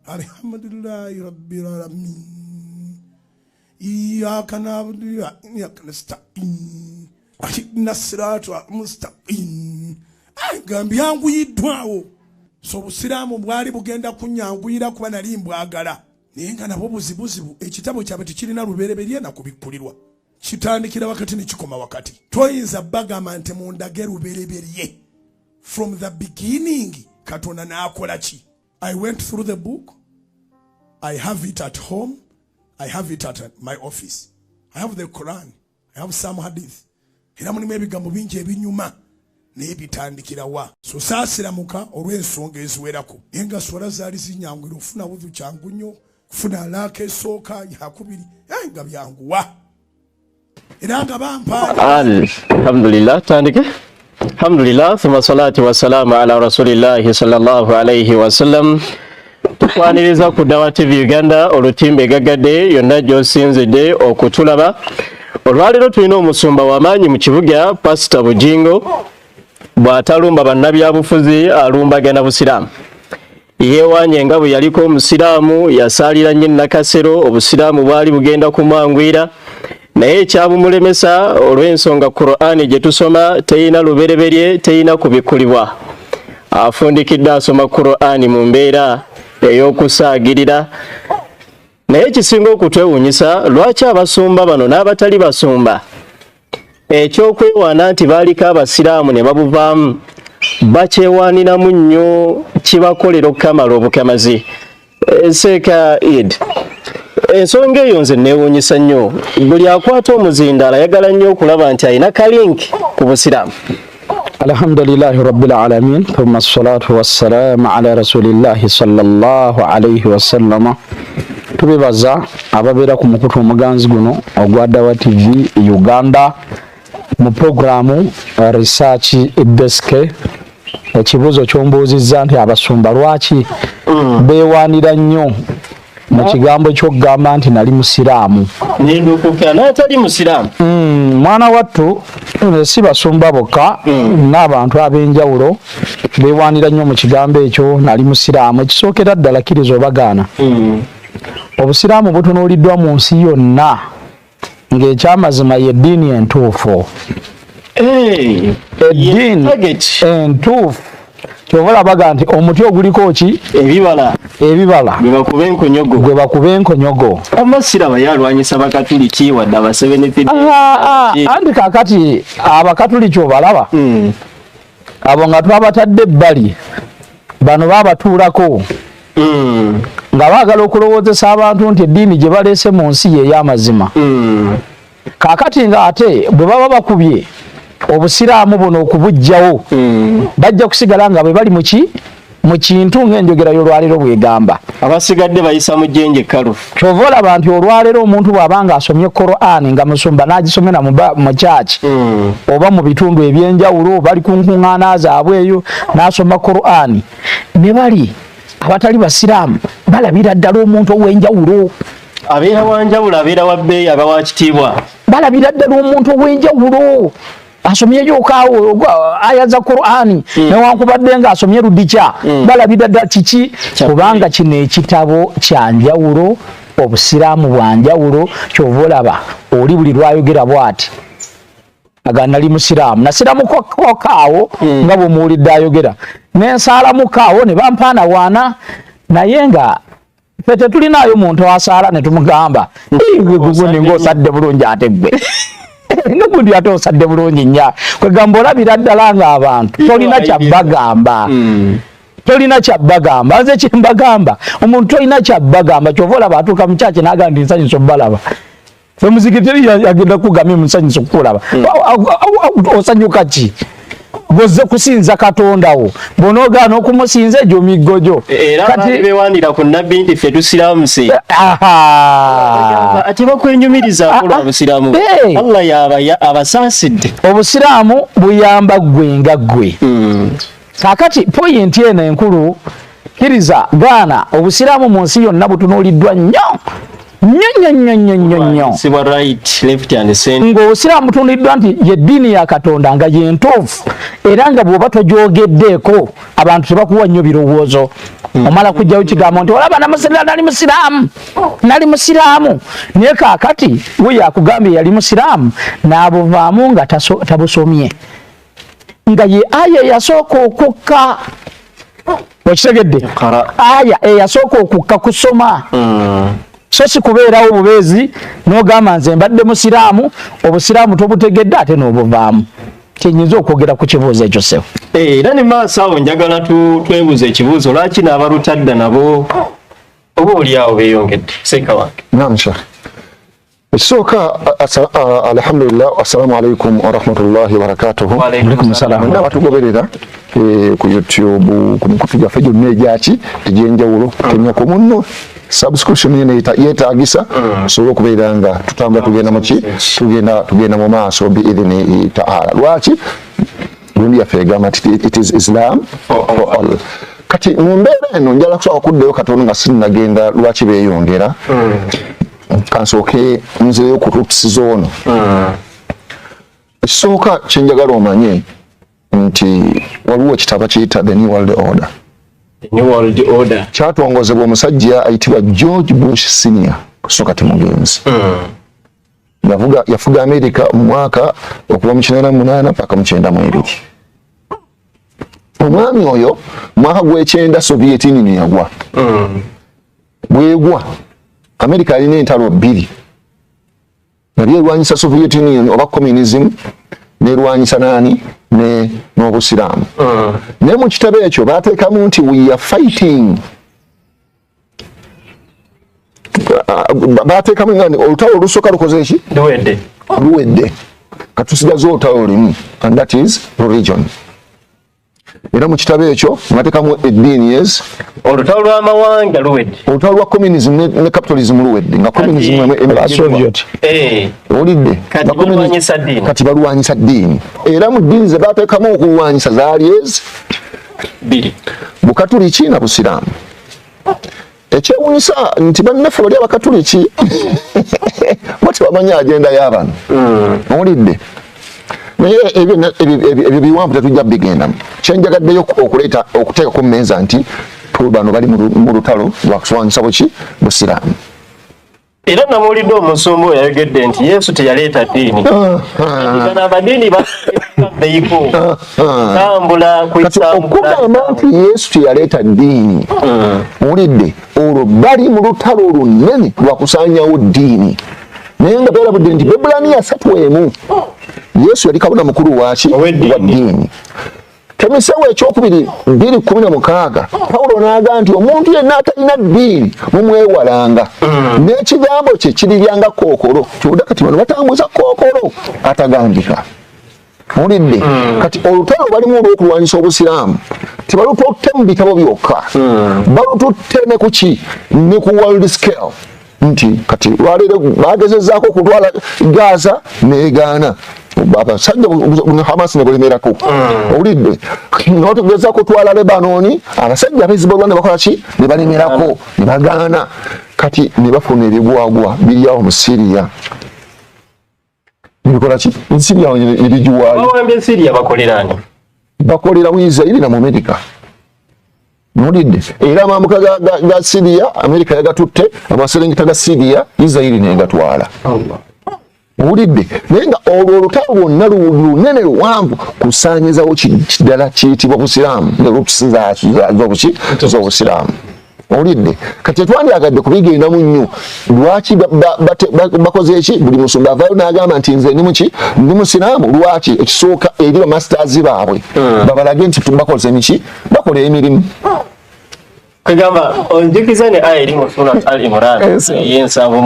alhamdulillahi rabbil alamin iyyaka na'budu wa iyyaka nasta'in ihdina siratal mustaqim gambi yangu yidwawo so busiramu bwali bugenda kunyanguyira kuba nali mbwagala nenga nabo buzibuzibu ekitabo kyabe tikirina lubereberye na kubikkulirwa kitandikira wakati ne kikoma wakati toyinza bagamba nti mundage lubereberye from the beginning Katona naakola ki. I went through the book. I have it at home. I have it at my office. I have the Quran. I have some hadith. Era mulimu ebigambo bingi ebinyuma n'ebitandikira wa. So saasiramuka olw'ensonga eziwerako. Enga swala zaali zinyangwira ofuna budhu kyangu nnyo. Kufuna alaaka esooka yakubiri. Nga byanguwa. Era nga bampaala. Alhamdulillah tandike. Alhamdulillah thumma salatu wa salamu ala rasulillahi sallallahu alayhi wa sallam. Tukwaniriza ku Dawa TV Uganda olutimbe gagadde yonna gy'osinzidde okutulaba. Olwaliro tulina omusumba w'amaanyi mu kibuga Pastor Bujingo bw'atalumba bannabyabufuzi alumbagana busiraamu. Yeewanye nga bwe yaliko omusiraamu yasaalira nnyo Nakasero obusiraamu bwali bugenda kumwangwira. Naye kyabumulemesa olw'ensonga Qur'ani gye tusoma teyina lubereberye teyina kubikkulibwa. Afundikidde asoma Qur'ani mu mbeera ey'okusaagirira. Naye ekisinga okutwewuunyisa lwaki abasumba bano n'abatali basumba ekyokwewaana nti baaliko abasiraamu ne babuvaamu bakyewaaniramu nnyo kibakolera okukamala obukamazi. Seeka Eid ensonga eyo nze neewuunyisa nnyo. Buli akwata omuzindaala ayagala nnyo okulaba nti alina kalinki ku busiraamu. Alhamdulillahi rabbil alamin thumma salatu wassalamu ala rasulillahi sallallahu alayhi wa sallam. Tubibaza ababeera ku mukutu omuganzi guno ogwa Dawa TV Uganda mu programu research desk. Ekibuuzo kyombuuzizza nti abasumba lwaki beewaanira nnyo mu kigambo ky'okugamba nti nali musiraamu n'enduukuka n'atali musiraamu. Mwana wattu si basumba bokka n'abantu ab'enjawulo beewaanira nnyo mu kigambo ekyo nali musiraamu. Ekisookera ddala kkiriza obagaana. Obusiraamu butunuuliddwa mu nsi yonna ng'ekyamazima y'eddiini entuufu. Eddiini entuufu. Kyovola baga nti omuti oguliko ki ebibala gwe bakuba enkonyogo. Amasiraba yalwanyisa bakatuliki wadde abasebenefidi. Anti kakati abakatuliki obalaba abo nga twabatadde ebbali bano babatuulako nga baagala okulowoozesa abantu nti eddiini gye baleese mu nsi ye ey'amazima. Kakati nga ate bwe baba bakubye obusiraamu buno okubujjawo bajja kusigala nga bwe bali mu kintu ng'enjogera y'olwaliro bw'egamba. Abasigadde bayisa mu jjenje kkalu. Kyova olaba nti olwaliro omuntu bw'abanga asomye Qur'ani nga musumba n'agisomera mu kyaki oba mu bitundu eby'enjawulo bali ku nkuŋŋaana zaabwe eyo n'asoma Qur'ani, ne bali abatali basiraamu balabira ddala omuntu ow'enjawulo. Abeera wanjawulo abeera wa bbeeyi aba wa kitiibwa. Balabira ddala omuntu ow'enjawulo asomyeyo okaawo aya za Qur'ani newankubadde nga asomye Ludica balabira ddala kiki kubanga kino ekitabo kya njawulo obusiraamu bwa njawulo. Kyova olaba oli buli lwayogera bw'ati aga nali musiraamu nasiramuko nga bw'omuwulidde ayogera nensaalamuko ne bampaana waana naye nga ffe tetulinayo muntu asaala ne tumugamba gugundi ng'osadde bulungi ate gwe n'ogundi ate osadde bulungi nnyo kwegamba olabira ddala ng'abantu tolina kyabbagamba. Tolina kyabbagamba. Nze kyembagamba omuntu tolina kyabbagamba. Kyova olaba atuuka mu kyaki n'agamba nti nsanyusa obbalaba. Ffe muzikiteri yagenda kugamya musanyusa okukulaba. Osanyuka ki? Bw'ozze kusinza Katonda wo bw'onoogaana okumusinza egyo miggojo. Era beewaanira ku nnabbi nti ffe tusiraamuse. Ate bakwenyumiriza akola obusiraamu. Allah yaba abasaasidde. Obusiraamu buyamba ggwe nga ggwe. Kaakati poyinti eno enkulu kkiriza gaana obusiraamu mu nsi yonna butunuuliddwa nnyo nnyo siwa right left and center ng'obusiraamu butundiddwa nti ye ddiini ya Katonda nga ye ntuufu era nga bw'oba tojogeddeeko abantu tebakuwa nnyo birowoozo omala kujjawo kigambo nti olaba nali musiraamu naye kaakati we yakugambye yali musiraamu n'abuvaamu nga tabusomye nga ye aya eyasooka okukka okitegedde aya eyasooka okukka kusoma so si kubeerawo bubeezi n'ogamba nze mbadde musiraamu obusiraamu tobutegedde ate n'obuvaamu kyenyinza okwogera ku kibuuzo ekyo sewo era ne maaso awo njagala twebuuza ekibuuzo lwaki n'abalutadda nabo oba oliawo beeyongedde seeka wange namsha ekisooka alhamdulillah assalamu alaikum warahmatullahi wabarakatuhu alaikum salaam n'abatugoberera ku YouTube ku mikutu gyaffe gyonna egyaki egy'enjawulo kenyako munno subscription yeetaagisa tusobole okubeera nga tutambula tugenda muki tugenda mu maaso biidhini taala lwaki gundi yaffe egamba nti it is Islam for all kati mu mbeera eno njala kusooka kuddayo katono nga sinnagenda lwaki beeyongera kansooke nzeeyo ku roots ono ekisooka kyenjagala omanye nti waliwo ekitabo kiyita The New World Order. New World Order kyatongozebwa omusajja ayitibwa George Bush Senior kusooka temugenzi yafuga America mu mwaka okuva mu 1998 paka mu 1992 omwami oyo mwaka gw'ekyenda Soviet Union yagwa bwegwa America alina entalo bbiri yali erwanyisa Soviet Union oba communism nerwanyisa nani n'obusiraamu naye mu kitabo ekyo baateekamu nti we are fighting baateekamu nga olutalo olusooka lukoze eki luwedde katusigaze olutalo lulimu and that is religion era mu kitabo ekyo bateekamu eddiini yes olutalo lw'amawanga luwedde olutalo lwa communism ne capitalism luwedde nga communism olidde kati balwanyisa ddiini era mu ddiini ze baateekamu okulwanyisa zaali ezi bbiri bukatuliki na busiraamu ekyewuunyisa nti bannaffe bali abakatuliki bo tebamanyi agenda y'abantu olidde naye ebyo biwanvu tetujja bigendamu kyenjagaddeyo okuteeka ku mmeeza nti bano bali mu lutalo lwakuswanyisa buki busiraamu era namuwulidde omusumba oyo yayogedde nti Yesu teyaleeta ddiini gana abaddiini babeiko tambula okugamba nti Yesu teyaleeta ddiini owulidde olwo bali mu lutalo olunene lwakusaanyawo ddiini naye nga beerabudde nti Bebulaniya 3:1 Yesu yali kabona mukulu waki wa ddiini Timoseewo ekyokubiri 2:16 Pawulo n'agamba nti omuntu yenna atalina ddiini mumwewalanga n'ekigambo kye kiriryanga kookolo kyodda kati bano batambuza kookolo atagambika mulidde kati olutalo balimu olw'okulwanyisa obusiraamu tebalututte mu bitabo byokka balututte ne kuki ne ku world scale nti kati lwaleero bagezezaako okutwala Gaza neegaana abasajja Hamas ne bulemerako owulidde n'otegezaako okutwala Lebanoni abasajja ab'Hezbollah ne bakola ki ne balemerako ne bagaana kati ne bafuna ebigwagwa biri awo mu Syria bikola ki Syria ebigiwaayo bawambye Syria bakolerani bakolera mu Israeli na mu America nolidde era amambuka ga Syria America yagatutte amaserengeta ga Syria Israeli negatwala owulidde naye nga olwo olutalo lwonna lunene luwanvu kusaanyizawo kiddala kiyitibwa busiraamu ne lutusiza z'obusiraamu owulidde kati tetwandyagadde kubigendamu nnyo lwaki bakoze eki buli musumba avaayo n'agamba nti nze ndi musiraamu lwaki ekisooka eri bamasters baabwe babalage nti bakoze miki bakola emirimu kagamba onjukiza ne aya eri mu Surat Al-Imran y'ensanvu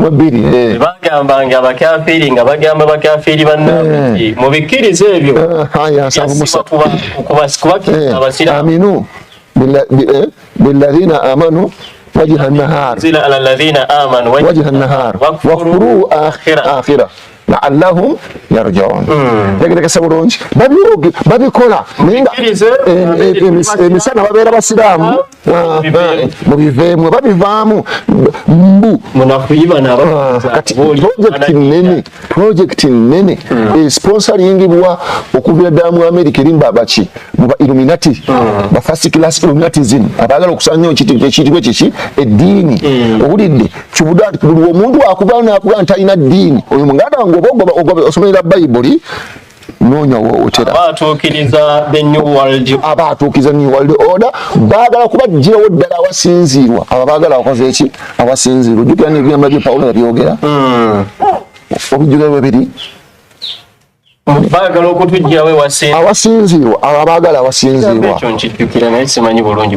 mu bbiri bagambanga abakafiri nga bagamba bakafiri bannabbi mu bikkirizo ebyo aminu billadhina amanu wajha an-nahar zila ala alladhina amanu wajha an-nahar wakfuru akhira la'allahum yarji'un tegerekese bulungi babikola emisana babeera basiraamu mubiveemu babivaamu mbu kati projekiti nnene sponsoringibwa okuvira ddala mu America erimba abaki mu ba Illuminati ba first class Illuminatism abaagala okusanyawo ekitibwa kiki eddiini owulidde kibudde buli omuntu akuba n'akuba ntalina ddiini oyo muganda wange oba osomera Bayibuli noonya wootera abaatuukiriza the new world order baagala kubagirawo ddala awasinziirwa abo baagala bakoze eki awasinziirwa ojjukira n'ebyama bye Pawulo yabyogera obijjukira bwebiri baagala okutujjawo awasinziirwa abo baagala awasinziirwa ekyo nkijjukira naye simanyi bulungi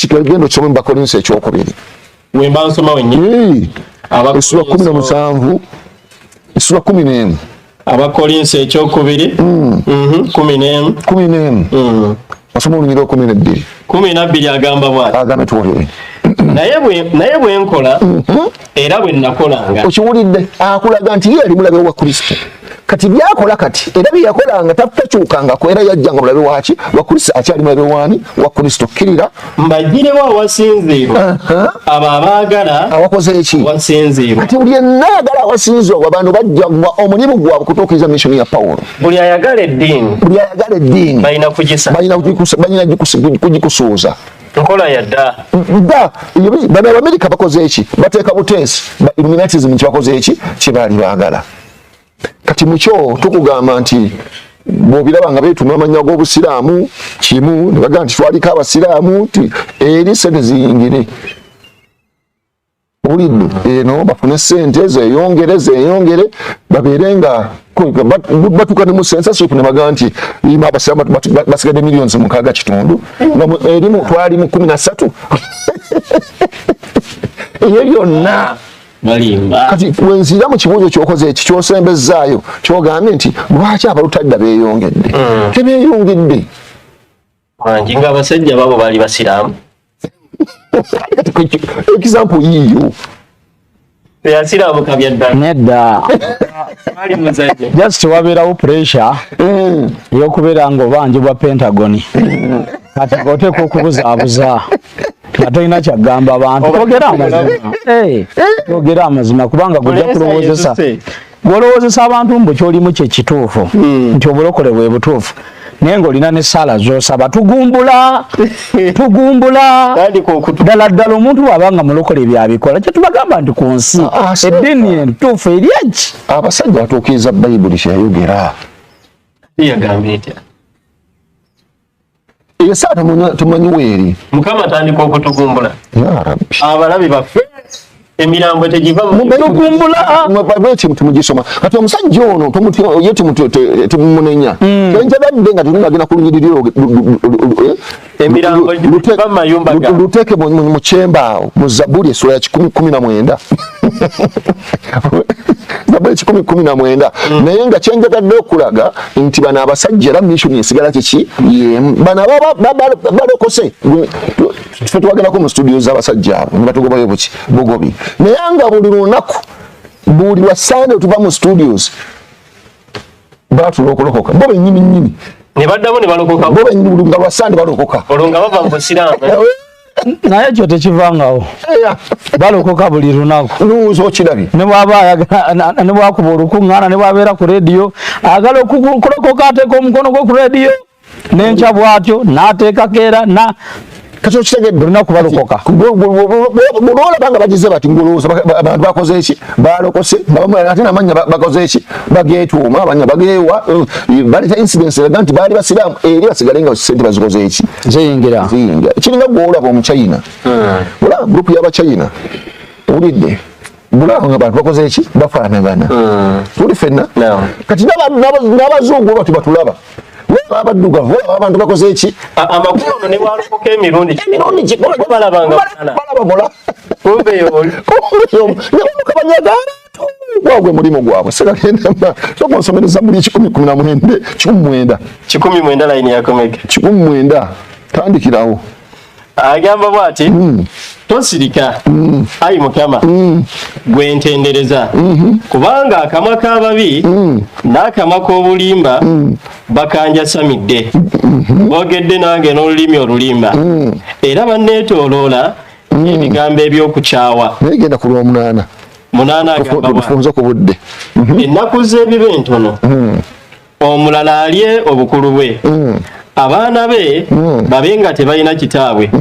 genda okisome mu Bakolinso ekyokubiri wemba nsoma wennyini essula 17 essula 11 Abakolinso ekyokubiri 11 asoma olunyira 12 agamba bw'ati agamba tuwulire naye bwe nkola era bwe nakolanga okiwulidde akulaga nti ye yali mulabe wa Kristo kati byakola kati era bye yakolanga takyukangako era yajjanga mulabe waki wa Kristo akyali mulabe wani wa Kristo kkirira mbagirewo awasinziirwa abo abaagala awakoze eki awasinziirwa kati buli yenna ayagala awasinziirwa abantu bajja omulimu gwabwe kutuukiriza missoni ya Pawulo buli ayagala eddiini balina kugikusuuza nkola yadda bano Abamerika bakoze eki bateeka buteesi ba Illuminatism kibakoze eki kyebaali baagala kati mukyo tukugamba nti bw'obiraba nga beetuma amanya g'obusiraamu kimu ne bagamba nti twaliko abasiraamu nti eri sente ziyingire owulidde eno bafune sente zeyongere babeere nga batuuka ne mu censorship ne bagamba nti ima abasiraamu basigadde millions 6.5 nga erimu twali mu 13 eyo byonna kati wenzira mu kibuuzo kyokoze eki kyosembezaayo kyogambye nti lwaki abalutadda beeyongedde tebeeyongedde wangi nga abasajja baabo baali basiraamu example yiyo yasiraamu kabyadda nedda ali muzajja just wabeerawo pressure y'okubeera nga obanjibwa Pentagon kati ng'oteeka okubuzaabuza nga tolina kyagamba abantu ogera amazima kubanga gujja kulowoozesa gw'olowoozesa abantu mbu kyolimu kye kituufu nti obulokole bwe butuufu naye ng'olina n'essaala z'osaba tugumbula ddala omuntu bw'aba nga mulokole byabikola kye tubagamba nti ku nsi eddiini entuufu eryaki abasajja batuukiriza Bayibuli kyeyayogera yagambye etya eyo saa tumanyi weeri Mukama atandika okutugumbula ya Rabbi abalabi baffe emirambo tegiva tugumbula tumugisoma kati omusajja ono ye tumumunenya kyenjabadde nga tunagenda kulunyiririro emirambo giva mu mayumba ga luteeke mu kyemba awo mu Zabbuli essula ya 19 Zabbuli 19 naye nga kyenjagadde okulaga nti bano abasajja era mission esigala kiki yemu bano balokose ffe twagendako mu studio z'abasajja abo ne batugobayo bugobi naye nga buli lunaku buli lwa Sunday tuva mu studios batula okulokoka bo bennyini ne baddamu ne balokoka bo bennyini nga lwa Sunday balokoka olwo nga bava mu busiraamu naye ekyo tekivangawo balokoka buli lunaku nuuza okirabye ne bwakuba olukuŋŋaana ne bwabeera ku rediyo agala okulokoka ateeka omukono gwe ku rediyo n'enkya bwatyo n'ateekako era kati okitegedde olunaku balokoka bulwolaba nga bagize bati ngolooza abantu bakoze eki balokose ate namanya bakoze eki bageetuuma abanya bageewa baleeta incidence eraga nti baali basiraamu eri basigale nga sente bazikoze eki ziyingira kiringa gwolaba omuchina olaba gurupu y'abachina owulidde bulaba nga abantu bakoze eki bafaanagana tuli fenna kati n'abazungu bati batulaba abaddugavu abantu bakoze eki amakulu ono ne bwalokoka emirundi balabanga balaba banyaga gwagwe mulimu gwabwe segagenda soka nsomereza muri 19 19 layini yakomeke 19 tandikirawo agamba bwati tosirika ayi mukama gwe ntendereza kubanga akamwa k'ababi n'akamwa k'obulimba bakanja samidde boogedde nange n'olulimi olulimba era banneetooloola ebigambo eby'okukyawa negenda ku lw'omunaana agamba ku budde ennaku z'ebibe entono omulala alye obukulu bwe abaana be babe nga tebalina kitaabwe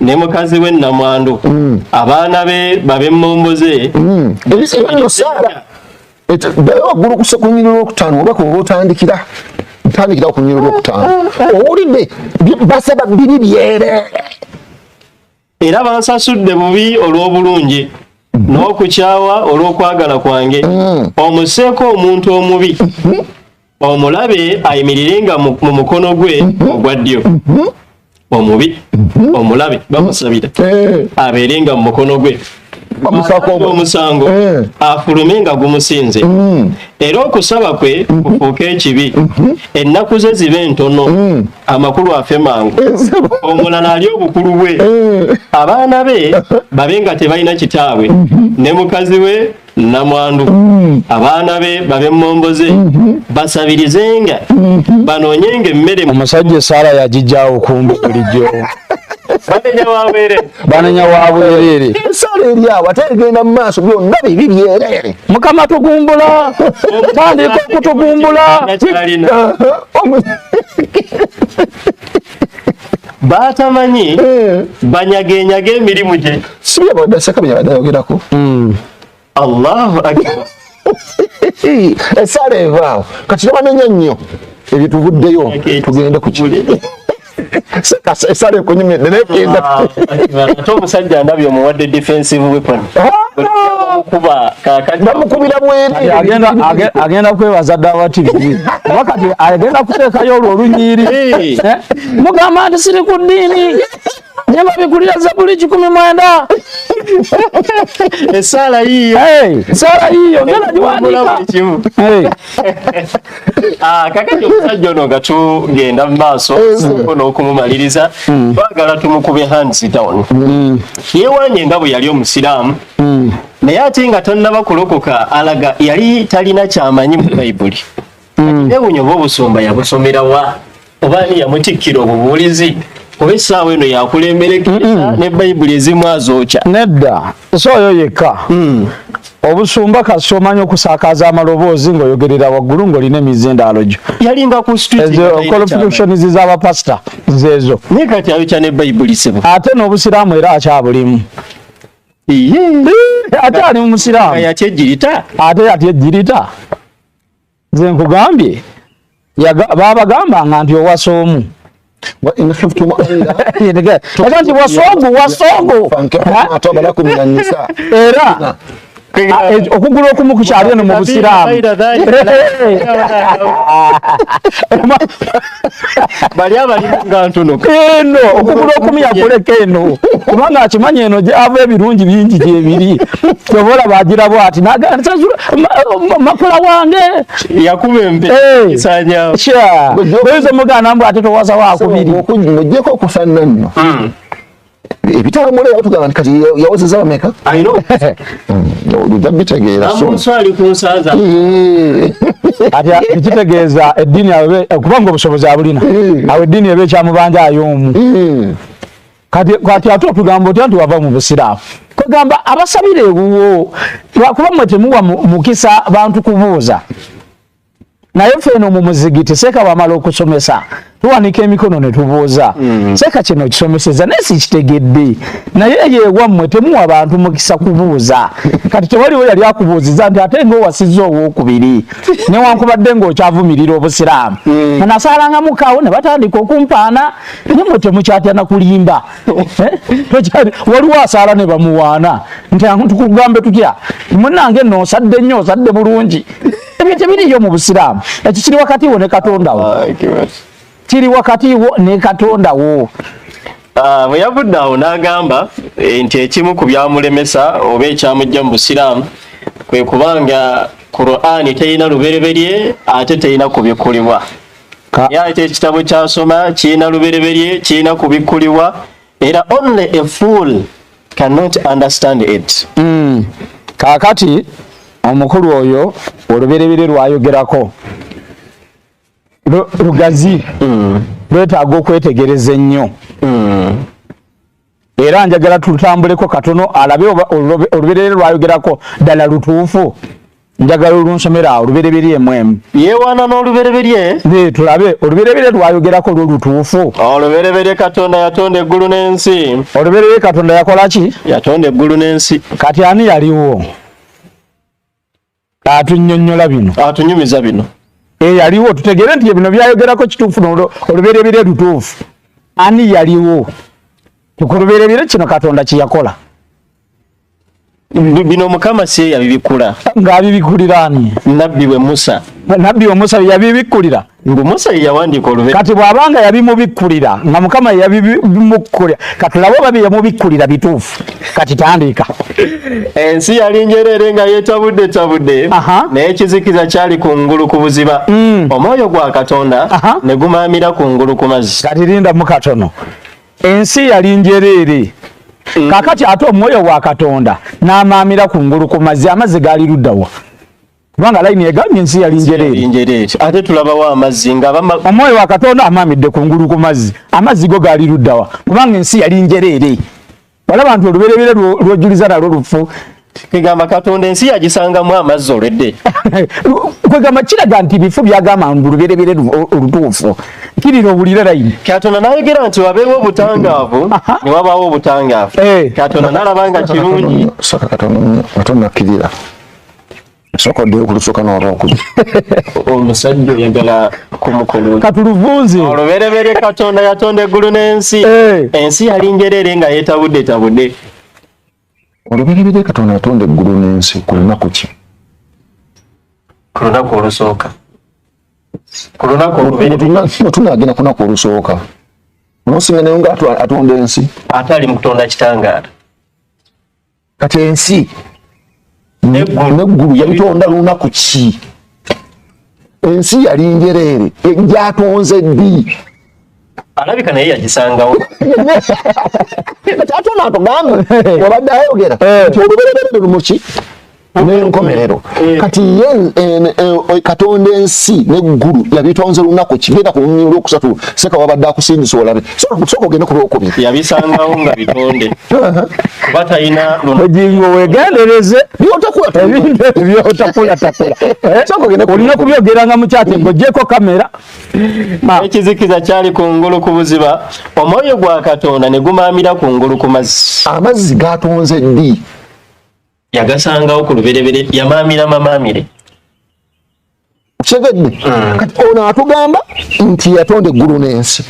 ne mukazi we nnamwandu abaana be babe mmomboze waggulu kusa ku nnyiriri lwokutaano oba kuba otandikira ku nnyiriri lwokutaano owulidde basaba biri byere era bansasudde bubi olw'obulungi n'okukyawa olw'okwagala kwange omuseeko omuntu omubi omulabe ayimirirenga mu mukono gwe ogwa ddyo omubi omulabe bamusabira abeerenga mu mukono gwe omusango afulume nga gumusinze era okusaba kwe kufuuka ekibi ennaku ze zibe entono amakulu afe mangu omulala ali obukulu bwe abaana be babe nga tebalina kitaabwe ne mukazi we namwandu abaana be babe mmomboze basabirizenga banoonyenga emmere omusajja Saara yagijjaawo kumbi bulijjo banenya wabwerere Saara eri awo ate egenda mu maaso byonna bibi byerere mukama tugumbula tandika okutugumbula batamanyi banyagenyaga emirimu gye sibyabaddasakabyabaddayogeraku Allahu akbar Saara evaawo kati tebamenya nnyo ebyo tuvuddeyo tugende ku kiri Saara ekunyumidde negenda ate omusajja ndabye omuwadde defensive weapon bamukubira bweri agenda kwebaza ddawa TV oba kati agenda kuteekayo olwo olunyiri mugamba nti siri ku ddiini nyamba bikulira Zabuli 19 esaala yiyo ngena giwandiika kakati omusajja ono nga tugenda mu maaso n'okumumaliriza twagala tumukube hands down yeewanye nga bwe yali omusiraamu naye ate nga tannaba kulokoka alaga yali talina kyamanyi mu Bayibuli nebunyo oba obusumba yabusomerawa oba ani yamutikkira obubuulizi oba essaawa eno yakulemberekeza ne Bayibuli ezimu azookya nedda so oyo yekka obusumba kasi omanyi okusakaza amaloboozi ng'oyogerera waggulu ng'olina emizindaalo gyo yalinga ku qualifications z'abapasita nzeezo naye kati ayokya ne Bayibuli sebo ate n'obusiraamu era akyabulimu ate ali mu musiraamu yakyejjirita ate yatyejjirita nze nkugambye baabagambanga nti owasa omu nti wasoogu era okugula okumu kukyali eno mu busiraamu bali abalinga ntono eno okugula okumu yakoleka eno kubanga akimanyi eno gyava ebirungi bingi gyebiri obola bagira bwati makula wange yakuba empe isanyawo oyinza omuganda mbw ate towasa wakubiri ogyeko okufanna nno ebitamulewo tugamba nti kati yawozeza bameka oluja bitegeera ali ku nsaza ati ekitegeeza eddiini kubanga obusobozi abulina awo eddiini eba ekyamubanja ay'omu kati ate otugamba otya nti wava mu busiraamu kwegamba abasabira ewuwo lwakuba mmwe temuwa mukisa bantu kubuuza naye feno mu muzigiti seeka bamala okusomesa tuwanika emikono ne tubuuza seeka kino kisomeseza naye sikitegedde naye yeewammwe temuwa bantu mukisa kubuuza kati tewaliwo yali akubuuziza nti ate ng'owasizza owokubiri newankubadde ng'okyavumirira obusiraamu nasaalanga mukaawo ne batandika okumpaana naye mmwe temukyatya na kulimba waliwo asaala ne bamuwaana nti tukugambe tutya munnange nno osadde nnyo osadde bulungi ebyo tebiriyo mu busiraamu ekyo kiri wakati wo ne katondawo kiri wakati wo ne katondawo bwe yavudde awo n'agamba nti ekimu ku byamulemesa oba ekyamujja mu busiraamu kwe kubanga Qur'ani terina lubereberye ate terina kubikkulibwa ate ekitabo kyasoma kirina lubereberye kirina kubikkulibwa era only a fool cannot understand it. Kakati omukulu oyo oluberebere lwayogerako lugazi lwetaaga okwetegereza ennyo era njagala tutambuleko katono alabe oluberebere lwayogerako ddala lutuufu. Njagala olunsomera oluberebere mwemu yewana n'oluberebere tulabe oluberebere lwayogerako lutuufu. Oluberebere Katonda yatonda eggulu n'ensi. Oluberebere Katonda yakola ki? Yatonda eggulu n'ensi. Kati ani yaliwo atunnyonnyola bino atunyumiza bino? Yaliwo tutegere nti bino byayogerako kituufu oluberebere lutuufu. Ani yaliwo tukuluberebere kino Katonda kiyakola? Bino Mukama si yabibikula ng'abibikulira ani? Nabbi we Musa. Nabbi we Musa yabibikulira? Ngu Musa yawandiika oluberebere. Kati bw'abanga yabimubikulira nga Mukama yabimukulira kati labo babi yamubikulira bituufu. Kati tandika. Ensi yali njereere nga yeetabudde naye ekizikiza kyali kungulu ku buziba. Omwoyo gwa Katonda ne gumaamira kungulu ku mazzi. Kati linda mu katono. Ensi yali njereere. Kakati ate omwoyo gwa Katonda n'amaamira kungulu ku mazzi. Amazzi gaali luddawa? Kubanga layini egamye ensi yali njereere. Ate tulabawo amazzi nga omwoyo wa Katonda amaamidde kungulu ku mazzi. Amazzi go gaali luddawa? Kubanga ensi yali njereere. Walaba nti oluberebere lw'ojuliza nalwo lufu. Kwegamba Katonda ensi yagisangamu amazzi olwedde. Kwegamba kiraga nti bifu byagamba nti oluberebere olutuufu. Kirira owulire layini. Katonda n'ayogera nti wabeewo obutangaavu ne wabaawo obutangaavu. Katonda n'alabanga kirungi. Soka Katonda akkirira. Soka oddeyo ku lusooka n'olwokubiri. Omusajja oyagala kumukulu. Katuluvunze. Oluberebere Katonda yatonda eggulu n'ensi. Ensi yali njereere nga yeetabudde. Oluberebere Katonda yatonda eggulu n'ensi ku lunaku ki? Ku lunaku olusooka. Ku lunaku tunaagenda ku lunaku olusooka. Onosinga naye nga atonda ensi. Ate ali mu kutonda kitangaala. Kati ensi n'eggulu yabitonda lunaku ki? Ensi yali njereere gyatonze ddi? Alabika naye yagisangawo. Kati ate onatugambe wabadde ayogera nti oluberebere lumuki n'enkomerero. Kati ye Katonda ensi n'eggulu yabitonze lunaku ki? Genda ku lunyiri olwokusatu seka wabadde akusindisa olabe. Soka ogende ku lwokubiri. Yabisangawo nga bitonde. Kuba talina ojingo wegendereze byotakula. Olina kubyogeranga mu kyate ng'oggyeko kamera. Ekizikiza kyali kungulu ku buziba. Omwoyo gwa Katonda ne gumaamira kungulu ku mazzi. Amazzi gatonze ddi? Yagasangawo ku luberebere yamaamira mamaamire. Kigedde. Kati ono atugamba nti yatonda eggulu n'ensi.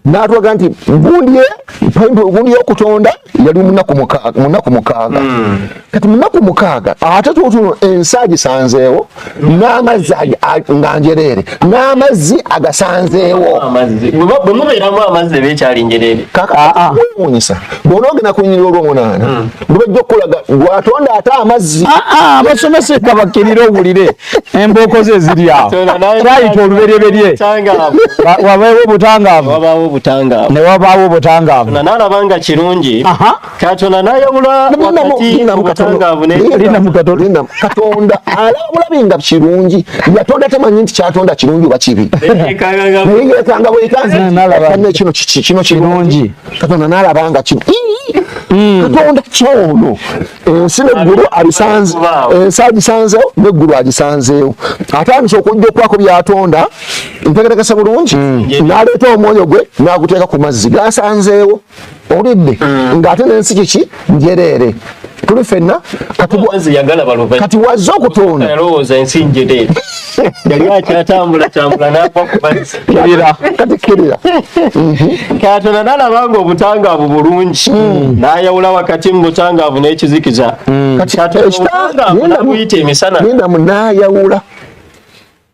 N'atulaga nti gundi y'okutonda yali munaku mukaaga. Kati munaku mukaaga ate tuutuno ensi agisanzeewo n'amazzi nga njereere n'amazzi agasanzeewo. Bwe mubeeramu amazzi beekyali njereere. Weewuunyisa bw'onoogenda ku nnyiriro olw'omunaana bwe bajja okukulaga gwatonda ate amazzi. Abasomesa bakkirire owulire embooko ze ziri awo. Kyayita olubereberye. Wabaawo obutangaavu. Ne wabaawo obutangaavu. N'alabanga kirungi. Katonda n'ayawula wakati obutangaavu ne Katonda alabula nga kirungi. Yatonda tamanyi nti kyatonda kirungi oba kibi. Yekanga bwekanze kino kirungi. Katonda n'alabanga kirungi. Katonda kyono ensi n'eggulu ensi agisanzeewo n'eggulu agisanzeewo. Atandise okujja okwako byatonda ntegerekese bulungi n'aleeta omwoyo gwe n'aguteeka ku mazzi gasanzeewo. Olidde ng'ate n'ensi kiki njereere. Tuli ffenna kati wazze okutonda yalowooza ensi njereere. Yali akyatambula n'ava ku mazzi. Kati kirira. Katonda n'alabanga obutangaavu bulungi n'ayawula wakati mu butangaavu n'ekizikiza. Obutangaavu n'abuyita emisana. Lindamu n'ayawula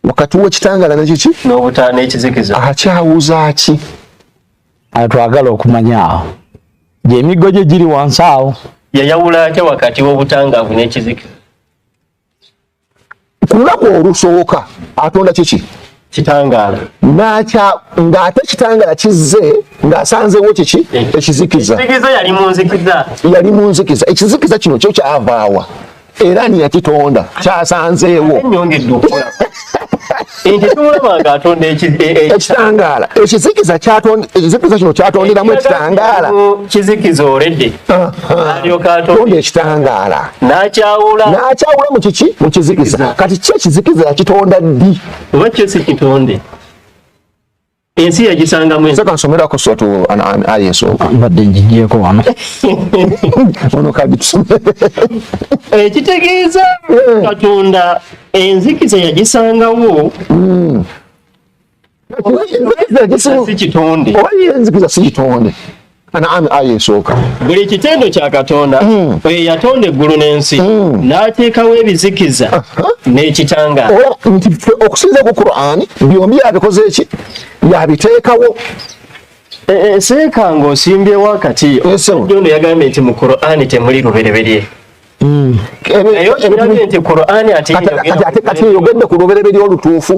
wakati w'ekitangaala n'ekiki n'ekizikiza. Akyawuza ki? Twagala okumanya awo gy'emiggo gye giri wansi awo. Yayawula atya wakati w'obutangaavu n'ekizikiza? Ku lunaku olusooka atonda kiki? kitangala nacha ng'ate kitangala kizze ng'asanzeewo kiki ekizikiza yali mu nzikiza ekizikiza kino kyo kyavaawa era ani yakitonda kyasanzeewo ekitangala ekizikiza kino kyatonderamu ekitangaala kizikiza oledde tonda ekitangaala n'akyawula mu kiki mu kizikiza kati ki ekizikiza yakitonda ddi oba kyo si kitonde ensi yagisangamu saka nsomerako sotu aya esooka mbadde njigyeko wano ono kagitusome ekitegeeza katonda enzikiza yagisangawo si kitonde oba enzikiza si kitonde aya esooka buli kitendo kya katonda yatonda eggulu n'ensi n'ateekawo ebizikiza n'ekitangaala nti okusinza ku Qur'ani byombi yabikoze eki yabiteekawo seeka ng'osimbyewo akati ono yagambye nti mu Qur'ani temuli lubereberye naye okirabye nti Qur'ani ate yogedde ku lubereberye olutuufu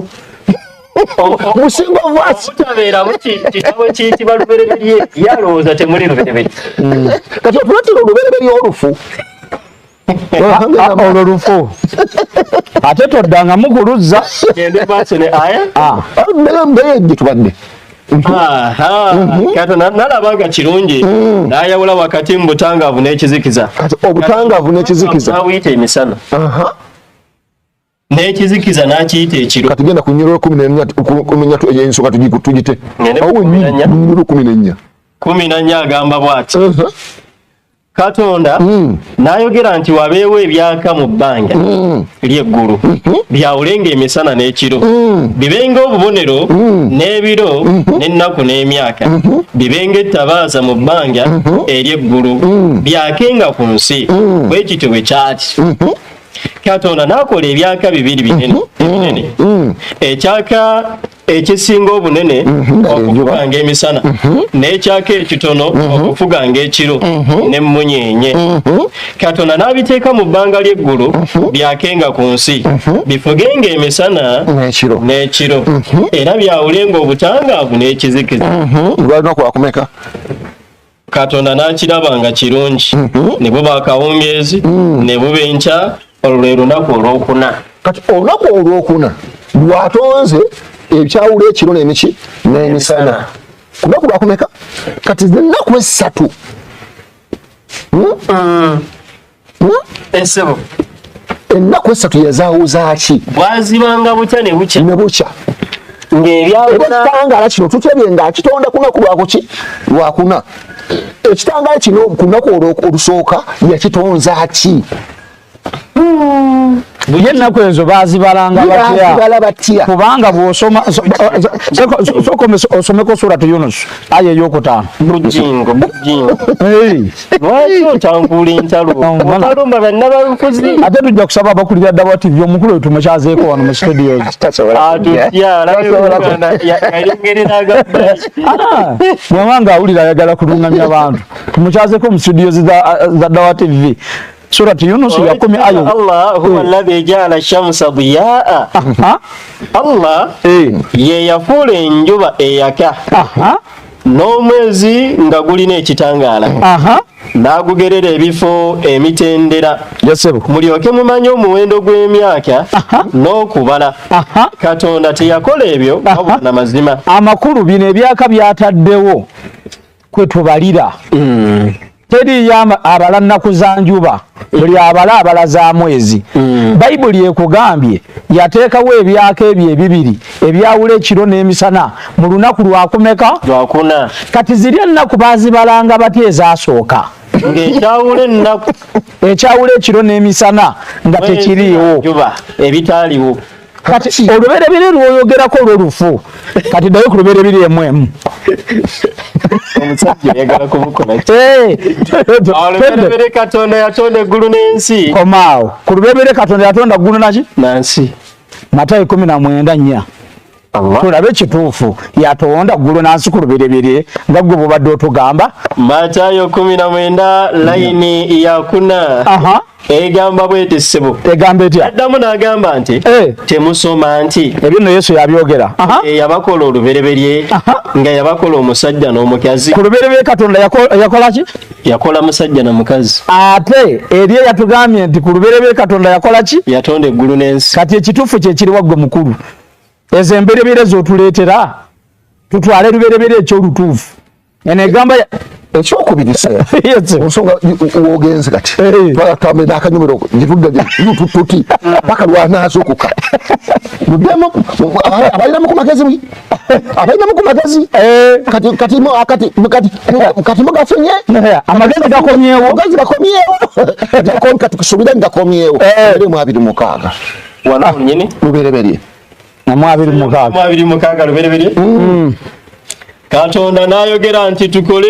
musinga mutabeeramu kitabo kiyitibwa lubereberye yalowooza temuli lubereberye kati otulatira olubereberye olufu olwo lufu ate toddangamu kuluzza gende maaso ne aya mbeera gye tubadde katonda nalabanga kirungi n'ayawula wakati mu butangaavu n'ekizikiza obutangaavu n'ekizikiza n'abuyita emisana n'ekizikiza n'akiyita ekiro kati genda ku nnyiriro 14 ensonga tugite nnyiriro 14 agamba bw'ati katonda n'ayogera nti wabeewo ebyaka mu bbanga ly'eggulu byawulenga emisana n'ekiro bibenga obubonero n'ebiro n'ennaku n'emyaka bibenga ettabaaza mu bbanga ery'eggulu byakenga ku nsi bwe kityo bwe kyati katonda n'akola ebyaka bibiri binene ekyaka ekisinga obunene okufuganga emisana n'ekyaka ekitono okufuganga ekiro n'emmunyeenye katonda n'abiteeka mu bbanga ly'eggulu byakenga ku nsi bifugenga emisana n'ekiro era byawulenga obutangaavu n'ekizikiza lwalinakubakumeka katonda n'akiraba nga kirungi ne buba akawungeezi ne buba enkya olwo lwe lunaku olwokuna kati olunaku olwokuna lwatonze ebyawula ekiro n'emiki n'emisana kunaku lwakumeka kati ennaku esatu esebo ennaku esatu yazaawuzaaki bwazibanga butya ne bukya ng'ebyaekitangaala kino tutebye ng'akitonda kunaku lwakuki lwakuna ekitangaala kino kunaku olusooka yakitonzaaki buli ennaku ezo baazibalanga batya kubanga bw'osoma osomeko suratu Yunus aya ey'okutaano bujingo lwaki otangula entalo otalumba bannabalufuzi ate tujja kusaba abakulira Dawa TV omukulu we tumukyazeeko wano mu studios yalengerera agabba mwama ng'awulira ayagala kulungamya bantu tumukyazeeko mu studios za Dawa TV سورة يونس يقوم آية الله هو الذي جعل الشمس ضياء الله يفول enjuba eyaka n'omwezi nga gulina ekitangaala n'agugerera ebifo emitendera mulyoke mumanye omuwendo gw'emyaka n'okubala katonda teyakola ebyo wabula na mazima amakulu bino ebyaka byataddewo kwe tubalira teri abala nnaku za njuba buli abala za mwezi bayibuli ekugambye yateekawo ebyaka ebyo ebibiri ebyawula ekiro n'emisana mu lunaku lwakumeka lwakuna kati ziri ennaku baazibalanga batya ezasooka ekyawula ekiro n'emisana nga tekiriiwo ebitaaliwo kati olubereberye lwoyogerako olw'olufu kati ddayo ku lubereberye emu omusajja yagala kumukola olubereberye katonda yatonda eggulu n'ensi komaawo ku lubereberye katonda yatonda eggulu naki nansi Matayo 19:4 tulabe kituufu yatonda ggulu n'ansi ku lubereberye nga gwe bwobadde otugamba. Matayo 19 layini ya 4 egamba bweti ssebo egamba etya addamu n'agamba nti temusoma nti ebyo nno Yesu yabyogera yabakola olubereberye nga yabakola omusajja n'omukazi ku lubereberye Katonda yakola ki yakola musajja na mukazi ate eri yatugambye nti ku lubereberye Katonda yakola ki yatonda eggulu n'ensi kati ekituufu kye kiri waggwe mukulu ezo embereberye z'otuleetera tutwale lubereberye ekyolutuufu eno egamba ekyokubirisa nsonga wogenze kati twatambule n'akanyomero tuti paka lwanaaza okuka abalinamu ku magezi kati mugafunye amagezi gakomyewo kati kusubira ngakomyewo 26 wano nyini lubereberye na 26 lubereberye Katonda n'ayogera nti tukole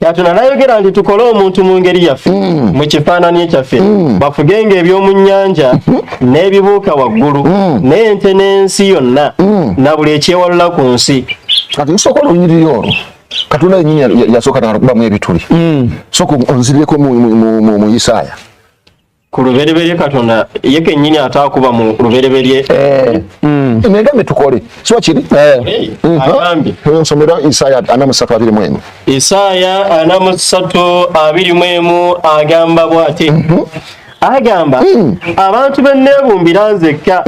Katonda n'ayogera nti tukole omuntu mu ngeri yaffe mu kifaananyi kyaffe bafugenga eby'omu nnyanja n'ebibuuka waggulu n'ente n'ensi yonna na buli ekyewalula ku nsi. Kati nsooka olunyiriri olwo Katonda yennyini yasooka n'akubamu ebituli sooka onzirireko mu Isaaya ku lubereberye Katonda ye kennyini ataakuba mu lubereberye emegambe tukole kiba kiri agambye nsomera Isaaya 43:21 Isaaya 43:21 agamba bw'ati agamba abantu benneebumbira nzekka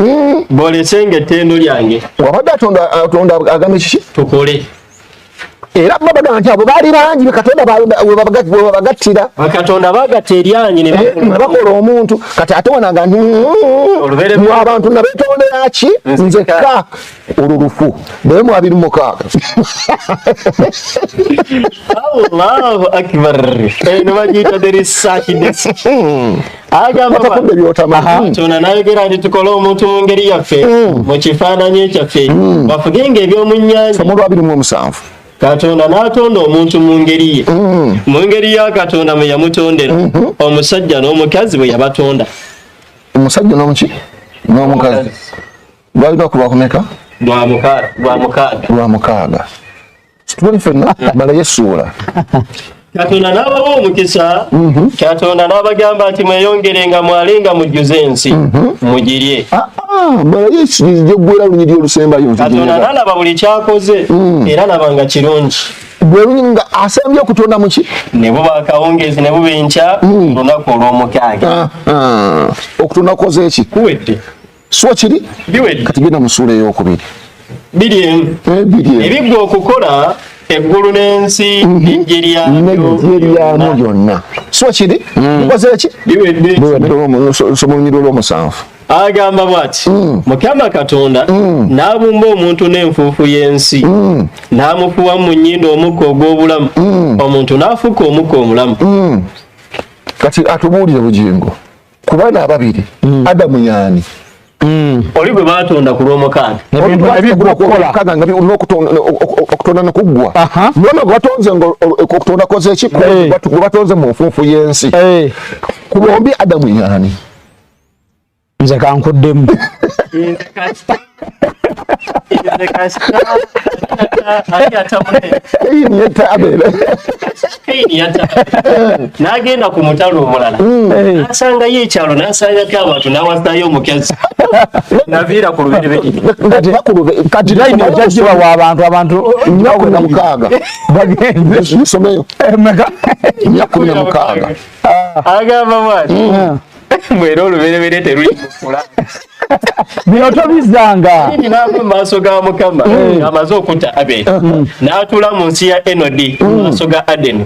bolesenga ettendo lyange wabadde atonda agamba kiki tukole era babaga nti abo baali bangi Katonda babagattira Katonda bagatta eryanyi ne bakola omuntu kati ate wanaga nti abantu nabetondera ki nzekka olulufu 26 Allahu akbar eno bagiyita the research desk agamba Katonda n'ayogera nti tukole omuntu mu ngeri yaffe mu kifaananyi kyaffe bafugenga eby'omu nnyanja 27 Katonda n'atonda omuntu mu ngeri ye mu ngeri ya Katonda mwe yamutondera omusajja n'omukazi bwe yabatonda omusajja n'omukazi balina kuba kumeka lwa mukaaga situbali fenna bala yesuula Katonda n'abawa omukisa Katonda n'abagamba nti mweyongerenga mwalenga mujjuze ensi mugirye bala Yesu yeggwera lunyiri olusembayo Katonda n'alaba buli kyakoze era nabanga kirungi bwe nga asembye okutonda muki ne buba akawungezi ne buba enkya olunaku olw'omukaaga okutonda koze eki kuwedde so kiri biwedde kati genda mu ssuula ey'okubiri biri emu ebiggwa okukola eggulu n'ensi n'ejjeryamu yonna so kiri mukoze eki biwedde soma olunyiri olw'omusanvu agamba bw'ati Mukama Katonda n'abumba omuntu n'enfuufu y'ensi n'amufuwa mu nnyindo omukka ogw'obulamu omuntu n'afuuka omukka omulamu kati atubuulire bugingo ku baana ababiri Adamu yaani oli gwe baatonda ku lw'omukaaga okutonda nekuggwa nona gwatonze okutonda koze eki gwe batonze mu nfuufu y'ensi ku bombi Adamu yaani nze kankuddemu n'agenda ku mutalo omulala n'asangayo ekyalo n'asangako abantu n'awasayo omukazi naviira ku lubereberye kati layini ejajjiba abantu 26 bagenze someyo 26 agamba bwati mwera olubereberye teruli mukula bino tobizanga n'ava mu maaso ga Mukama amaze okutta Aberi n'atuula mu nsi ya Enodi mu maaso ga Adeni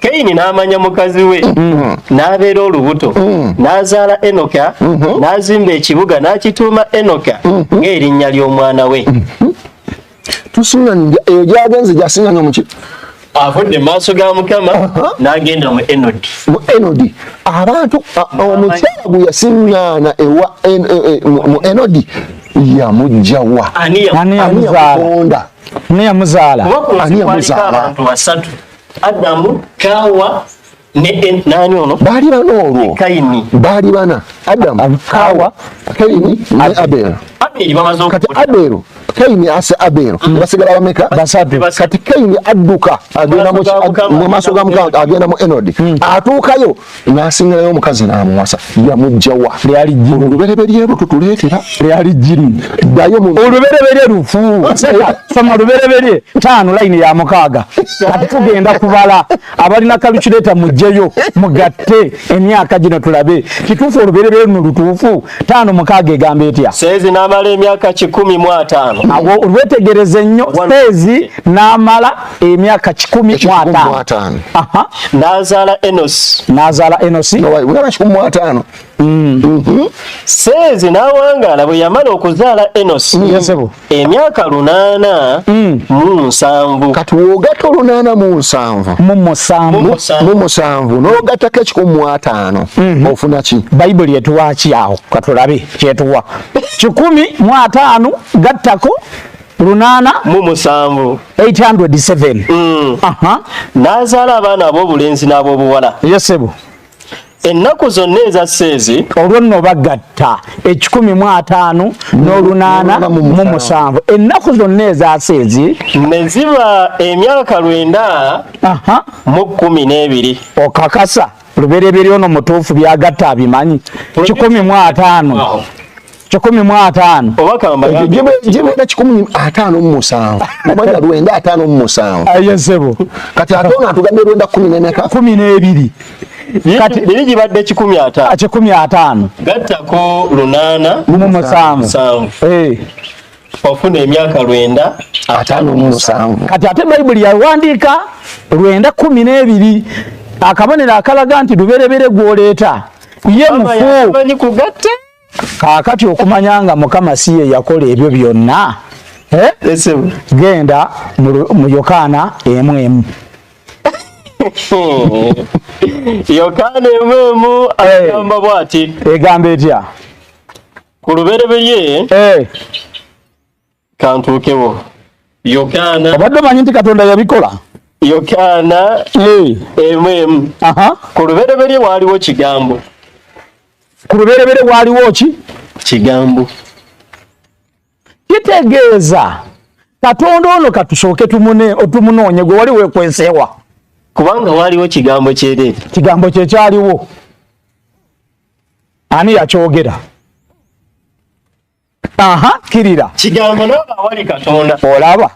Kayini n'amanya mukazi we n'abeera olubuto n'azaala Enoka n'azimba ekibuga n'akituuma Enoka ng'erinnya ly'omwana we tusiŋŋanya eyo gyagenze gyasiŋŋanya muki avudde maaso ga Mukama n'agenda mu Enodi abantu omukyala gwe yasiŋŋaana mu Enodi yamugjawa ani yamuzaala abantu basatu Adamu, Kawa nani ono bali bana olwo Kaini bali bana Adam Hawa Kaini ne Abel bamazo kati Abel Kaini ase Abel basigala bameka basatu kati Kaini adduka agenda mu maaso ga Mukama agenda mu Enodi atuukayo n'asingirayo omukazi n'amuwasa yamujjawa lyali jjiru olubereberye tutuleetera lyali jjiru ddayo mu olubereberye lufu soma olubereberye 5 line ya 6 kati tugenda kubala abalina calculator mujjeyo mugatte emyaka gino tulabe kituufu olubereberye luno lutuufu 5 6 egamba etya sezi n'amala emyaka 15 awo olwetegereze nnyo sezi n'amala emyaka 15 aha n'azaala Enosi wala 15 sezi n'awangaala bwe yamala okuzaala Enosi yesebo emyaka 8 kati wogata 8 mu 7 n'ogatako 15 ofuna ki bayibuli etuwaki awo katulabe kyetuwa 15 gattako 8 807 aha n'azaala abaana ab'obulenzi n'ab'obuwala yesebo ennaku zonna eza seezi olwo nno bagatta 15 n'8 ennaku zonna eza seezi ne ziba emyaka 9 aha mu 12 okakasa lubereberye ono mutuufu byagatta abimanyi 15 oba kamba jibeera 15 mu 7 omanya 9 ayesebo kati ate ono atugambye 12 kati biri gibadde 15 gattako 8 mu 7 ofuna emyaka 9 kati ate bayibuli yawandiika 9:12 akabonero akalaga nti luberebere gwoleeta ye mufu kugatta kaakati okumanya nga Mukama si ye yakola ebyo byonna genda mu Yokaana 1:1 Yokaana 1:1 agamba bw'ati egamba etya ku lubereberye kantuukewo Yokaana obadde omanyi nti Katonda yabikola Yokaana 1:1 ku lubereberye waaliwo kigambo ku luberebere waaliwo ki kigambo kitegeeza Katonda ono katusooke tumunoonye gwe wali weekwenseewa kubanga waaliwo kigambo kyereere kigambo kye kyaliwo ani yakyogera kirira kigambo n'oba wali Katonda olaba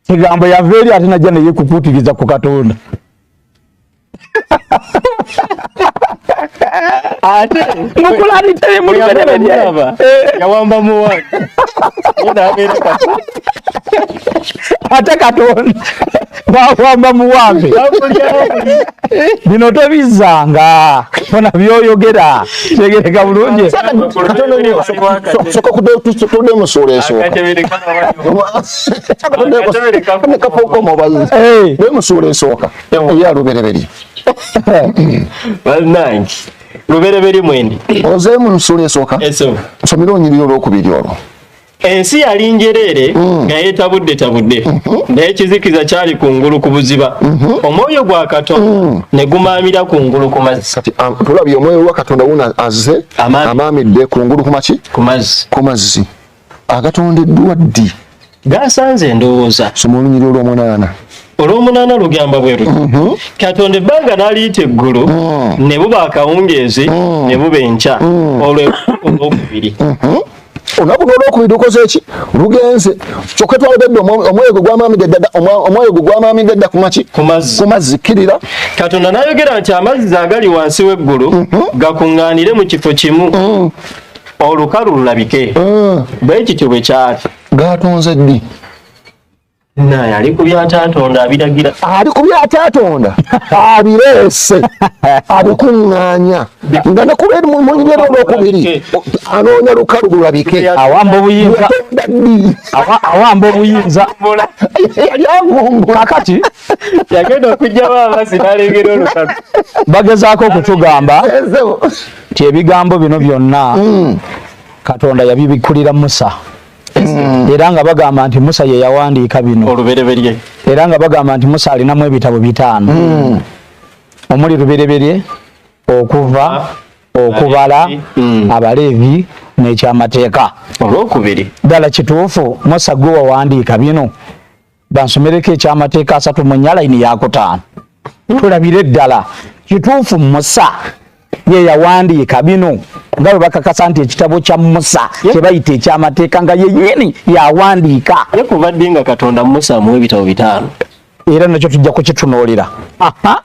kigambo yava eri ate najja neyekukutiriza ku Katonda ate mukulaniteye mu lubereberye yawamba muwanga ate Katonda bawamba muwambe bino tobizzanga fona byoyogera tegereka bulungi soka kude musuula esooka nekapoko mubazi bemusuula esooka eya lubereberye bannange lubereberye mwendi ozeemu musuula esooka nsomera onyiriri olwokubiri olwo ensi yali njereere nga yeetabudde naye ekizikiza kyali kungulu ku buziba omwoyo gwa Katonda ne gumaamira kungulu ku mazzi kati tulabye omwoyo wa Katonda wuno azze amaamidde kungulu ku mazzi agatondeddwa ddi gasanze endowooza soma olunyiriri olw'omunaana lugamba bwe luti Katonda ebbanga n'aliyita eggulu ne buba akawungeezi ne buba enkya olw'okubiri olunaku olwokubiri lukoze eki lugenze kyokka twalabedde omwoyo gwe gwamaamidde dda ku mazzi kirira Katonda n'ayogera nti amazzi agali wansi w'eggulu gakuŋŋaanire mu kifo kimu olukalu lulabike bwe kityo bwe kyali gatonze ddi naye ali ku byatatonda abiragira ali ku byatatonda abireese abikuŋŋaanya nga nekubeeri mu nyiriri olwokubiri anoonya lukalu lulabike awamba obuyinza yali avumbu kakati yagenda okugjamu amazzi n'alengera olukalu bagezaako okutugamba nti ebigambo bino byonna Katonda yabibikulira Musa era nga bagamba nti Musa ye yawandiika bino olubereberye era nga bagamba nti Musa alinamu ebitabo 5 omuli lubereberye okuva okubala abaleevi n'ekyamateeka olwokubiri ddala kituufu Musa gwe wawandiika bino bansomereko ekyamateeka 3 mu nnya layini ya 5 tulabire ddala kituufu Musa ye yawandiika bino nga bwe bakakasa nti ekitabo kya Musa kye bayita ekyamateeka nga yennyini yawandiika yakubadde nga Katonda Musa amuwa ebitabo 5 era nakyo tujja kukitunuulira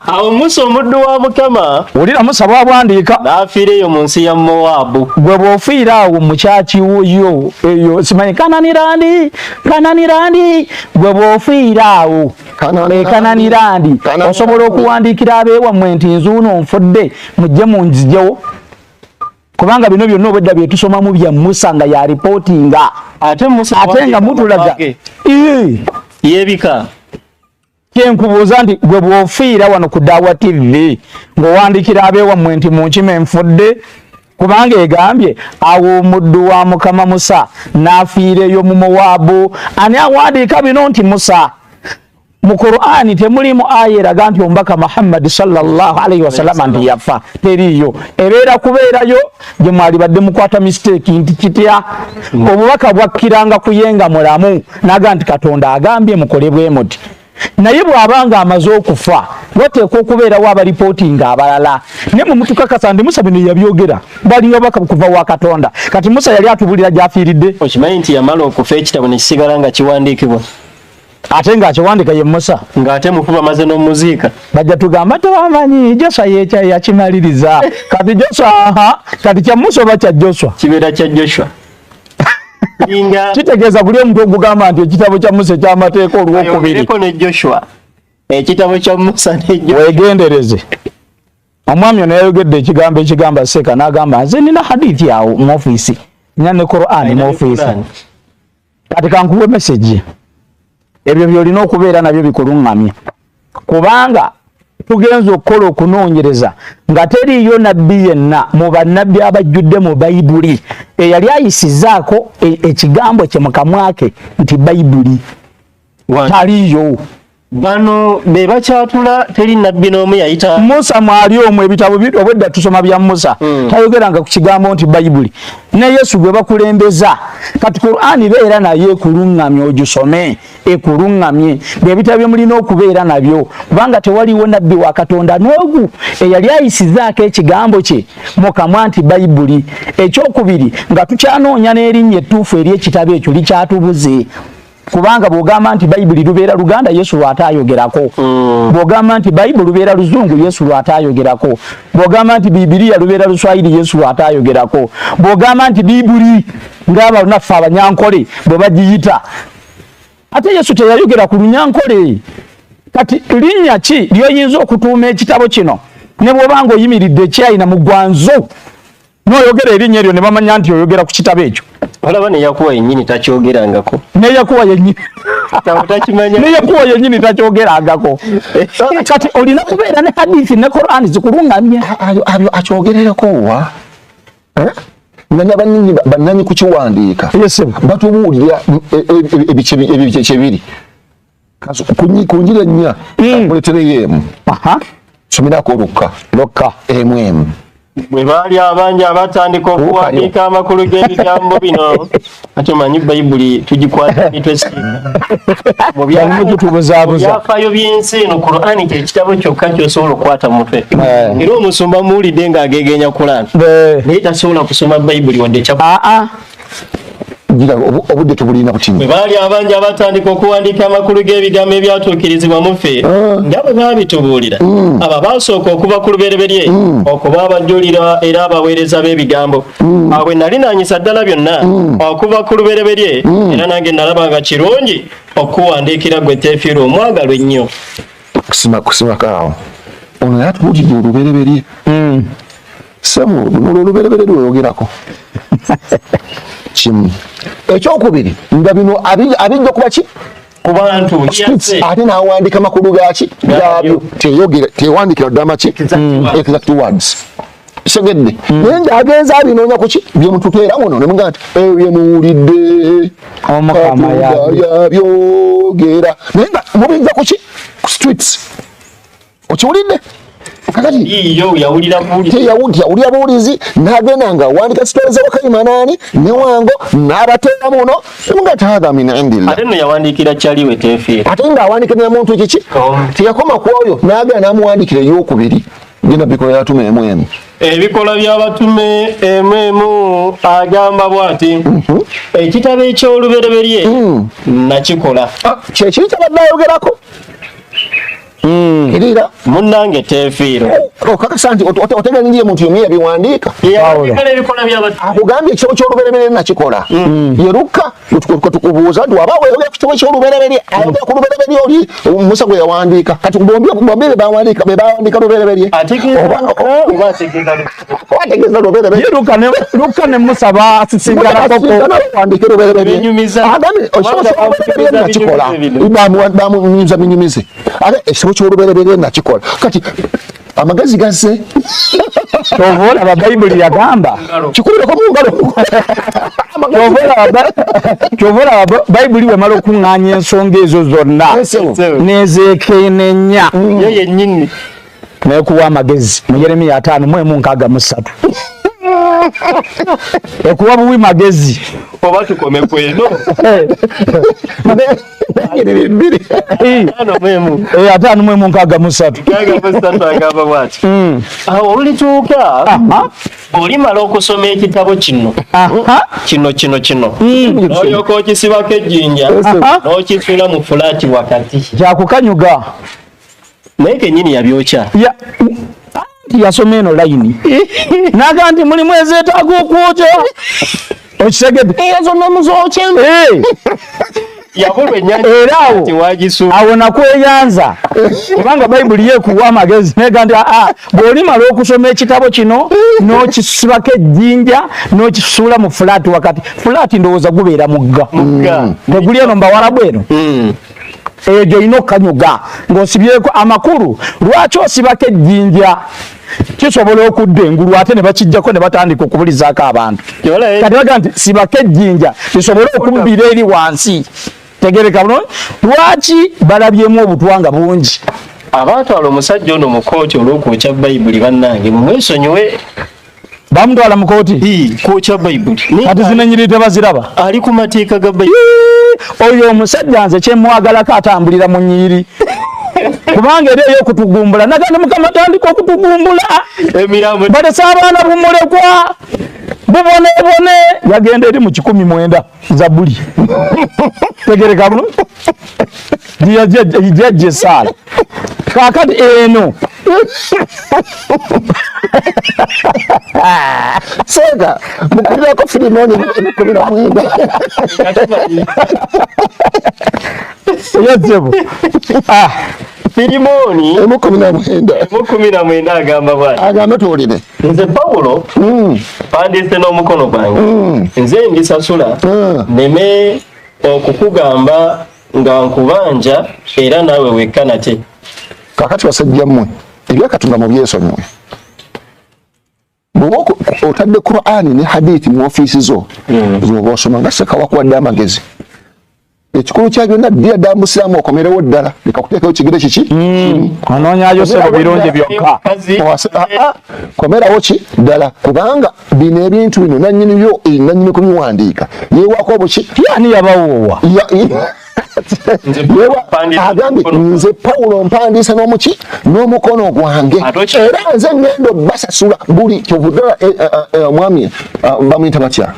awo Musa omuddu wa Mukama olira Musa bw'awandiika n'afiira eyo mu nsi ya Mowaabu gwe bw'ofiira awo mu kyaki yo eyo simanyi Kananirandi gwe bw'ofiira awo Kananirandi osobola okuwandiikira abeewammwe nti nzuuno nfudde mujje munzijewo kubanga bino byonna obwedda bye tusomamu bya Musa nga yaripootinga ate nga mutulaga yebika kyenkubuuza nti gwe bw'ofiira wano ku Daawa TV ng'owandiikira abeewammwe nti munkime nfudde kubanga egambye awo omuddu wa Mukama Musa n'afiira eyo mu Mowaabu ani awandiika bino nti Musa mu Qur'ani temulimu aya eraga nti omubaka Muhammad sallallahu alaihi wasallam nti yafa teriyo ebeera kubeerayo gye mwali badde mukwata mistake nti kitya obubaka bwakkiranga kuyenga mulamu naga nti Katonda agambye mukole bwe muti naye bw'abanga amaze okufa wateekwa okubeerawo abaripootinga abalala naye mwe mutukakasa ndi Musa bino yabyogera baliyo obubaka kuva wa Katonda kati Musa yali atubulira gy'afiiridde okimanyi nti yamala okufa ekitabo ne kisigala nga kiwandiikibwa ate ng'akiwandika ye Musa ng'ate mukuba maze n'omuziika bajja tugamba tewamanyi Joswa yakimaliriza kati Joswa kati kya Musa oba kya Joswa kibeera kya Joshua kitegeeza buli omuntu ogugamba nti ekitabo kya Musa ekyamateeka olwokubiri ne Joshua ekitabo kya Musa ne Joshua weegendereze omwami ono yayogedde ekigamba Seeka n'agamba nze nina hadithi awo mu ofiisi nina ne Qur'ani mu ofiisi kati kankuwe message ebyo byolina okubeera nabyo bikuluŋŋamye kubanga tugenza okukola okunoonyereza nga teriyo nabbi yenna mu bannabbi abajjudde mu Bayibuli eyali ayisizaako ekigambo kye mu kamwa ke nti Bayibuli taliyo bano be bakyatula teri nabbi n'omu yayita Musa mwali omwo ebitabo obwedda tusoma bya Musa tayogeranga ku kigambo nti Bayibuli ne Yesu gwe bakulembeza kati Qur'ani beera naye ekuluŋŋamye ogisome ekuluŋŋamye byebitabo mulina okubeera nabyo kubanga tewaliwo nabbi wa Katonda n'ogu eyali ayisizaako ekigambo kye mu kamwa nti Bayibuli ekyokubiri nga tukyanoonya n'erinnya ettuufu eri ekitabo ekyo likyatubuze kubanga bw'ogamba nti Bayibuli lubeera Luganda Yesu lwataayogerako bw'ogamba nti Bayibuli lubeera Luzungu Yesu lwataayogerako bw'ogamba nti Bibiliya lubeera Luswayiri Yesu lwataayogerako bw'ogamba nti Bibuli ng'aba naffe Abanyankole bwe bagiyita ate Yesu teyayogera ku Lunyankole kati linnya ki ly'oyinza okutuuma ekitabo kino ne bw'obanga oyimiridde ekyayina mu ggwanzo n'oyogera erinnya eryo ne bamanya nti oyogera ku kitabo ekyo olaba neyakuwa yennyini takyogerangako neyakuwa yennyini takyogerangako kati olina kubeera ne hadithi ne Qur'ani zikuluŋŋamye akyogererako wa nanya bannanyi kukiwandiika batubuulira ebice biri kunjira nnya muletereyo emu somerako lukka emu bwe baali abangi abatandika okuwandiika amakulu g'ebigambo bino ate omanyi Bayibuli tugikwata nitwesiika mu byafaayo by'ensi eno Qur'ani kyekitabo kyokka kyosobola okukwata mu mutwe era omusumba muwulidde ng'ageegenya Qur'ani naye tasobola kusoma Bayibuli wadde obudde tubulina butini bwe baali abangi abatandika okuwandiika amakulu g'ebigambo ebyatuukirizibwa mu ffe nga bwe baabitubuulira abo baasooka okuva ku lubereberye okuba abajulira era abaweereza b'ebigambo awo bwe nali nanyisa ddala byonna okuva ku lubereberye era nange nalaba nga kirungi okuwandiikira gwe Teefiira omwagalwa ennyo kusimakawo ono yatubuulidde olubereberye samu olubereberye lweyogerako kimu ekyokubiri nga bino abijja kuba ki ku bantu ate n'awandiika amakulu gaki gaabyo tewandikira ddama ki exact words segedde naye ng'agenza abinoonya ku ki byemututeera muno ne mugamba nti byemuwulidde Omukama yabyogera naye nga mubijja ku ki ku streets okiwulidde iyo yawulira buulizi n'agenda nga wandika sitole z'Abakayimanani ne Wango n'abateera muno nga taadha min indillah. Ate no yawandikira kyaliwe tefiira. Ate ng'awandikira muntu kiki teyakoma ku oyo n'agenda n'amuwandikira ey'okubiri genda bikola yatuma emu. Ebikola by'abatume emu agamba bw'ati ekitabo eky'olubereberye nakikola. Kyekiri kyabadde ayogerako. Irira munnange tefiiro okakasa nti otegera ndiye muntu yomu yabiwandiika akugambye ekitabo ky'olubereberye nakikola yeruka tukubuuza nti waba weyoga ekitabo ky'olubereberye ayogera ku lubereberye oli Musa gwe yawandiika kati bombi bebawandiika lubereberye ategeeza lubereberye Luka ne Musa bawandiike lubereberye agambye ekitabo ky'olubereberye nakikola bamunyumiza binyumize ate ekitabo ky'olubereberye nakikola kati amagezi gasse tovola ababayibuli yagamba kikubireko mu ngalo tovola ababayibuli bwemala okuŋŋaanya ensonga ezo zonna nezekenenya ye yennyini nekuwa amagezi mu Yeremiya 5:63 ekuwa buwi magezi oba tukome kweno atano mwemu nkaga musatu agamba bwati awo olituuka olimala okusoma ekitabo kino olyoka okisibako ejjinja n'okisula mu fulaati wakati kyakukanyuga naye kenyini yabyokya yasoma eno layini naga nti mulimu ezeetaaga okwokya okitegedde ezo nomuzokye era awo nakweyanza kubanga bayibuli yekuwa amagezi nega nti bw'olimala okusoma ekitabo kino n'okisibako ejjinja n'okisuula mu fulaati wakati fulaati ndowooza gubeera mugga teguli eno mbawalabu eno egyo olina okukanyuga ng'osibyeko amakulu lwaki osibako ejjinja kisobola okudda engulu ate ne bakijjako ne batandika okubulizaako abantu kati baga nti sibako ejjinja lisobole okubbira eri wansi tegereka bulungi lwaki balabyemu obutwanga bungi abaatwala omusajja ono mu kooti olw'okwokya bayibuli bannange mumwesonyiwe bamutwala mu kooti kwokya bayibuli kati zinenyiri tebaziraba ali ku mateeka ga bayibuli oyo omusajja nze kyemwagalako atambulira mu nnyiri kubanga eri ey'okutugumbula nagandi Mukama tandika okutugumbula balese abaana bumulekwa bubonebone yagenda eri mu 19 Zabbuli tegereka bulungi jajja esaala kaakati eno sega mukulirako Filimoni 19 yazebo Filimoni 19 agamba bwati agamba tuwulire nze Pawulo pandiise n'omukono gwange nze ndisasula neme okukugamba nga nkubanja era naawe wekka nate kakati basajja mmwe ebyakatonda mu byesonyiwe bw'oba otadde Qur'ani ne hadithi mu ofiisi zo zoba osoma nga sekawakuwadde amagezi ekikulu kya byonna ddira ddala musiraamu okomerewo ddala leka kuteekayo kigere kiki onoonyayo sebo birungi byokka komerawo ki ddala kubanga bino ebintu bino nannyini byo nannyini kubiwandiika yeewaako buki yani yabawoowa agambye nze Pawulo mpandiisa n'omuki n'omukono gwange era nze ngendo basasula buli kyovuddala omwami bamuyita batya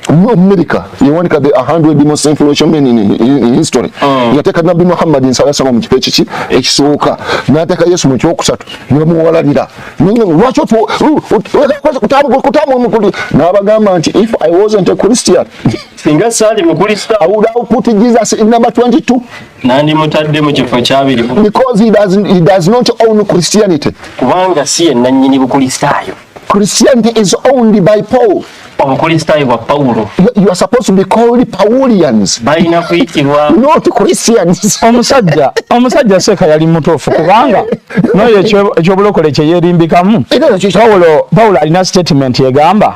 America yawandika the 100 most influential men in history yateeka Nabbi Muhammad sallallahu mu kifo ekiki ekisooka n'ateeka Yesu mu kyokusatu nebamuwalalira lwaki kutamu n'abagamba nti if I wasn't a Christian singa saali mukristaayo I would have put Jesus in number 22 nandi mutadde mu kifo kyabiri because he does not own Christianity kubanga si ye nannyini bukristaayo Christianity is owned by Paul obukristaayo bwa Pawulo. You are supposed to be called Paulians. Balina kuyitibwa not Christians. Omusajja Seka yali mutuufu kubanga noyo ekyobulokole kye yeerimbikamu. Pawulo alina statement egamba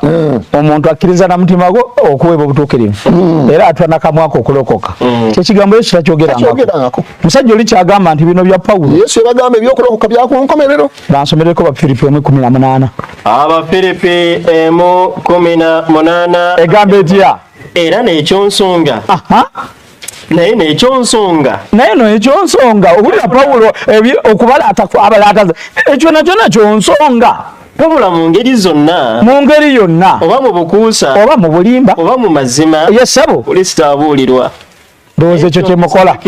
omuntu akkiriza na mutima gwo okuweebwa obutuukirivu era atwa nakamwako okulokoka. Kyekigambo Yesu takyogerangako. Musajja oli kyagamba nti bino bya Pawulo. Yesu yabagamba ebyokulokoka bya ku nkomerero. Bansomereko Abafiripi 1:18. Abafiripi 1:18 egamba etya? Era n'ekyonsonga. Naye n'ekyonsonga owulira Pawulo okubalaata abalaataza ekyo nakyo kyonsonga. Wabula mu ngeri zonna, oba mu bukuusa, oba mu bulimba, oba mu mazima, yesabo Kristo abuulirwa. Ndowooza ekyo kyemukola.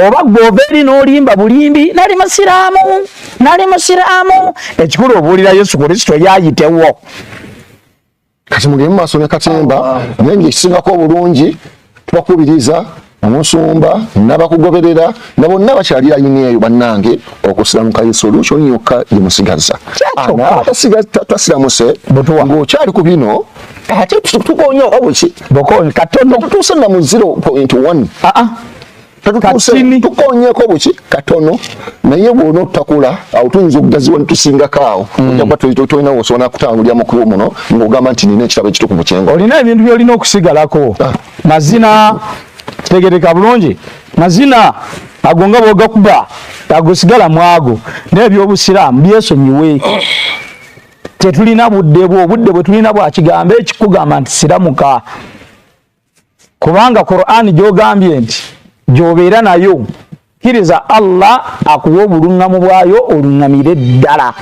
Oba gw'ova eri n'olimba bulimbi nali musiraamu. Ekikulu obuulira Yesu Kristo yaayitewo. Kati mugende maaso ne katemba naye ng'ekisingako obulungi tubakubiriza omusumba n'abakugoberera na bonna bakyali ayini eyo bannange okusiramuka ye solution yokka yemusigaza. Twasiramuse ng'okyali ku bino ate tukonya obuki katono tutuuse na mu 0.1 tukonyeeko buki katono naye bw'ona otakula awo tuyinza okugaziwa netusingako awo ojja tolina wosobola kutangulira mu kubo muno ng'ogamba nti nina ekitabo ekitukuvu kyengo. Olina ebintu by'olina okusigalako. Mazina tegereka bulungi. Mazina ago nga bw'ogakuba agosigala mu ago n'ebyobusiraamu byesonyiwe. Tetulina budde bwe tulina bwa kigambo ekikugamba nti siramuka kubanga Qur'ani gy'ogambye nti gy'obeera nayo kkiriza Allah akuwa obuluŋŋamu bwayo oluŋŋamire ddala.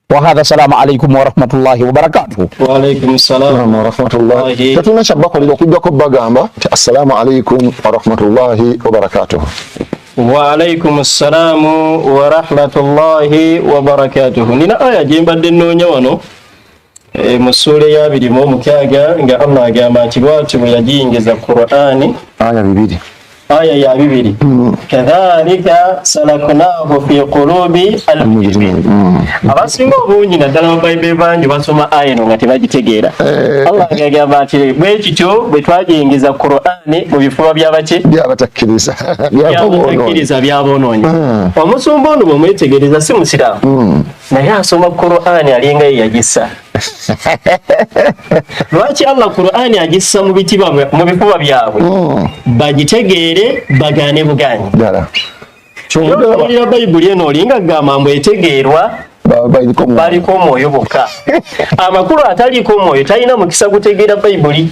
وهذا السلام عليكم ورحمة الله وبركاته. وعليكم السلام ورحمة الله. تتونا شبكة لكم بغامبا السلام عليكم ورحمة الله وبركاته. وعليكم السلام ورحمة الله وبركاته. نينا آية جيمبا دنونيا وانو musule ya birimo mukyaga nga Allah agamba nti bw'ati bwe yajingiza Qur'ani aya ya bibiri kadhalika salaknahu fi qulubi al-mujrimin. Abasinga obungi naddala mu Bayibuli bangi basoma aya eno nga tebagitegeera. Allah agamba nti bwe kityo bwe twajingiza Qur'ani mu bifuba by'abaki by'abatakkiriza by'aboonoonyi. Omusumba ono bwe mwetegereza si musiraamu naye asoma Qur'ani alinga ye yagissa. Lwaki Allah Qur'ani agissa mu bifuba byabwe bagitegeere bagaane buganyi. Kyolira Bayibuli eno olinga agamba mbu etegeerwa baliko omwoyo bokka. Amakulu ataliiko omwoyo talina mukisa gutegeera Bayibuli.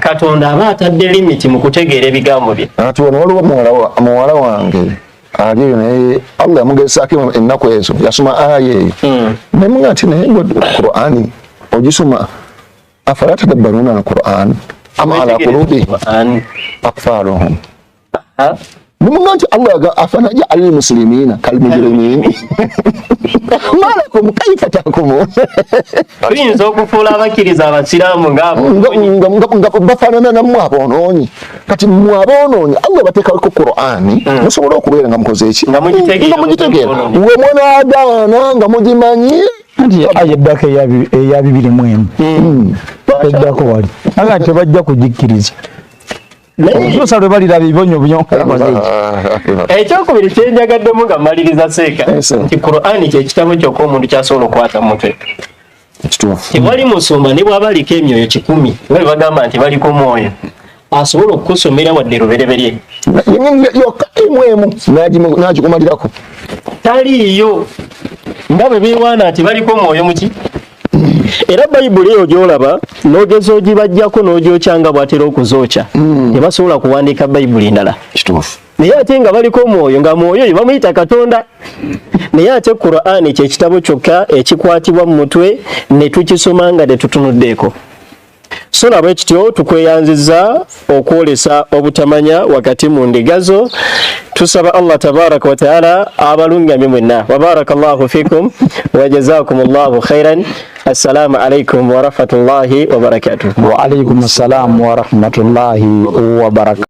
Katonda aba atadde limiti mu kutegeera ebigambo bye. Ati wano waliwo muwala wange aliyo naye Allah yamugezaako ennaku ezo yasoma aya eyo naye ati naye Qur'ani ogisoma afala tadabbaruna al-Qur'an am ala qulubi aqfaluhum. Nti Allah afana ja'al muslimina kal mujrimin malakum kayfa tahkumun. Tuyinza okufuula abakkiriza abasiraamu nga bafaanana nammwe aboonoonyi. Kati mmwe aboonoonyi Allah bateekako Qur'ani musobola okubeera nga mukoze eki nga mugitegeera we munaagaana nga mugimanyi. Nti ayeddako eya 2:1 eddako wali aga tebajja kugikkiriza. Tusa lwe balira bibonyo ekyokubiri kyenjagaddemu nga mmaliriza Seeka nti Qur'ani kyekitabo kyokka omuntu kyasobola okukwata mutwe. Tewali musumba ne bw'aba aliko emyoyo 10 bwe bagamba nti baliko omwoyo asobola okukusomera wadde lubereberye yokka emwemu n'agikumalirako taliiyo nga bwe beewaana nti baliko omwoyo muki. Era Bayibuli eyo gy'olaba n'ogeza ogibajjako n'ogyokyanga bw'atera okuzookya tebasobola kuwandiika Bayibuli ndala. Naye ate nga baliko omwoyo nga mwoyo oyo bamuyita Katonda. Naye ate Qur'ani kyekitabo kyokka ekikwatibwa mu mutwe ne tukisoma nga tetutunuddeeko. So na bwe kityo tukweyanziza okwolesa obutamanya wakati mu ndiga zo. Tusaba Allah tabaraka wa taala abalungamye mwenna. Wa barakallahu fikum wa jazakumullahu khairan. Assalamu alaikum wa rahmatullahi wa barakatuh. Wa alaikum assalam wa rahmatullahi wa barakatuh.